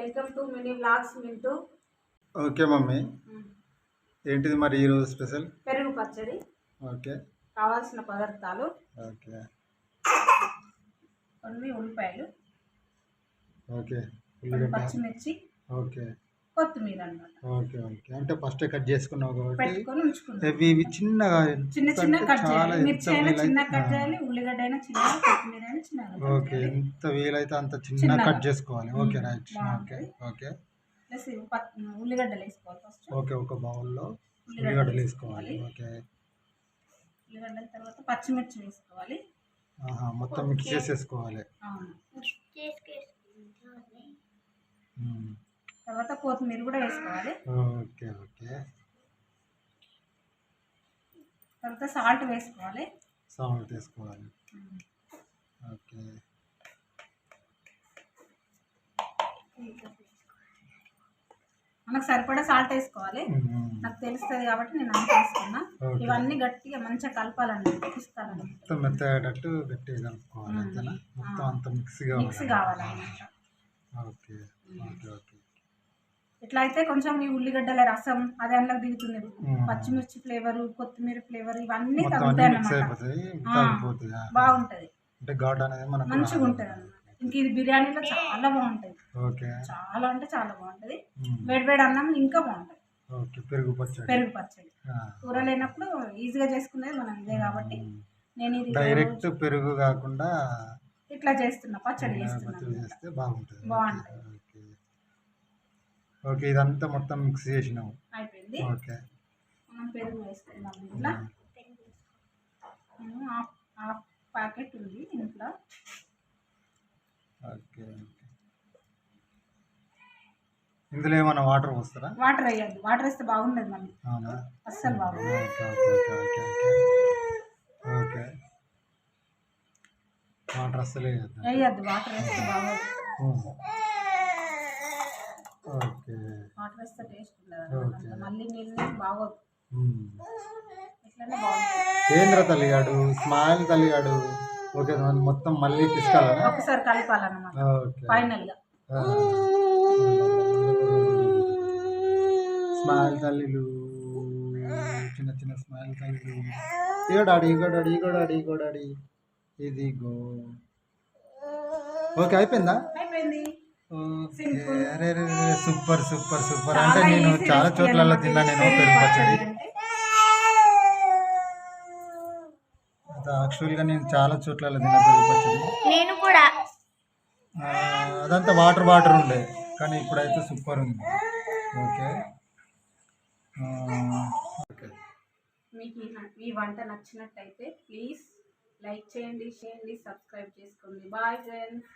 Welcome to mini vlogs Mintu. Okay mummy, ఏంటిది మరి ఈరోజు స్పెషల్? పెరుగు పచ్చడి. ఓకే, కావాల్సిన పదార్థాలు ఓకే కొన్ని ఉల్లిపాయలు, ఓకే కొన్ని పచ్చిమిర్చి, ఓకే కొత్తిమీర అన్నమాట. ఓకే ఓకే అంటే ఫస్ట్ కట్ చేసుకున్నావు కాబట్టి పెట్టుకొని ఉంచుకున్నాం. ఇవి చిన్నగా చిన్న కట్ చేయాలి. మిర్చి అయినా చిన్న కట్ వీలైతే చేయాలి, ఉల్లిగడ్డ అయినా చిన్న, కొత్తిమీర అయినా చిన్న. ఓకే, ఎంత వీలైతే అంత చిన్న కట్ చేసుకోవాలి. Okay right. Okay okay plus ఉల్లిగడ్డలు వేసుకోవాలి ఫస్ట్. ఓకే, ఒక బౌల్లో ఉల్లిగడ్డలు వేసుకోవాలి. ఓకే, ఉల్లిగడ్డల తర్వాత పచ్చిమిర్చి వేసుకోవాలి. మొత్తం మిక్స్ చేసేసుకోవాలి. తర్వాత కొత్తిమీర కూడా వేసుకోవాలి. ఓకే ఓకే తర్వాత సాల్ట్ వేసుకోవాలి. సాల్ట్ వేసుకోవాలి. ఓకే, మనకు సరిపడా సాల్ట్ వేసుకోవాలి. నాకు తెలుస్తుంది కాబట్టి నేను అంత వేసుకున్నా. ఇవన్నీ గట్టిగా మంచిగా కలపాలండి, పిస్తాలండి. మొత్తం మెత్తగేటట్టు గట్టిగా కలుపుకోవాలి. అంతేనా? మొత్తం అంత మిక్స్ కావాలన్నమాట. ఓకే ఓకే ఓకే ఇట్లా అయితే కొంచెం ఈ ఉల్లిగడ్డల రసం అదే అందులో దిగుతుంది. పచ్చిమిర్చి ఫ్లేవర్, కొత్తిమీర ఫ్లేవర్ ఇవన్నీ తగ్గుతాయి అన్నమాట. బాగుంటది అంటే ఘాట్ అనేది మంచిగా ఉంటది అన్నమాట. ఇంక ఇది బిర్యానీలో చాలా బాగుంటది. చాలా అంటే చాలా బాగుంటది. వేడి వేడి అన్నం ఇంకా బాగుంటది. పెరుగు పచ్చడి కూర లేనప్పుడు ఈజీగా చేసుకునేది మనం ఇదే కాబట్టి నేను ఇది డైరెక్ట్ పెరుగు కాకుండా ఇట్లా చేస్తున్నా, పచ్చడి చేస్తే బాగుంటది. ఓకే, ఇదంతా మొత్తం మిక్స్ చేసినాము. అయిపోయింది. ఓకే, మనం పెరుగు వేసుకుందాం. ఇంట్లో హాఫ్ ప్యాకెట్ ఉంది ఇంట్లో. ఓకే, ఇందులో ఏమైనా వాటర్ పోస్తారా? వాటర్ వేయద్దు, వాటర్ వేస్తే బాగుండదు మళ్ళీ. అవునా? అస్సలు బాగుండదు. ఓకే, వాటర్ అస్సలు వేయద్దు, వాటర్ వేస్తే బాగోదు. ఓకే, వాటర్ వేస్తే టేస్ట్ ఉండదు, మళ్ళీ నీళ్ళు బాగోదు. ఇట్లనే బాగుంటుంది. కేంద్ర తల్లిగాడు, స్మైల్ తల్లిగాడు. ఓకే, మొత్తం మళ్ళీ పిసుకాలనా? ఒకసారి కలపాలన్నమాట. ఫైనల్ గా స్మైల్ తల్లిలు, చిన్న చిన్న స్మైల్ తల్లిలు. ఇగో డాడీ, ఇగో డాడీ, ఇగో డాడీ, ఇగో డాడీ, ఇదిగో. ఓకే, అయిపోయిందా? అయిపోయింది. అరే సూపర్ సూపర్ సూపర్. అంటే నేను చాలా చోట్ల తిన్నా నేను పెరుగు పచ్చడి. యాక్చువల్గా నేను చాలా చోట్ల తిన్నా పెరుగు పచ్చడి. నేను కూడా. అదంతా వాటర్ వాటర్ ఉండే, కానీ ఇప్పుడైతే సూపర్ ఉంది. ఓకే, మీకు ఈ వంట నచ్చినట్టయితే ప్లీజ్ లైక్ చేయండి, షేర్ చేయండి, సబ్స్క్రైబ్ చేసుకోండి. Bye friends.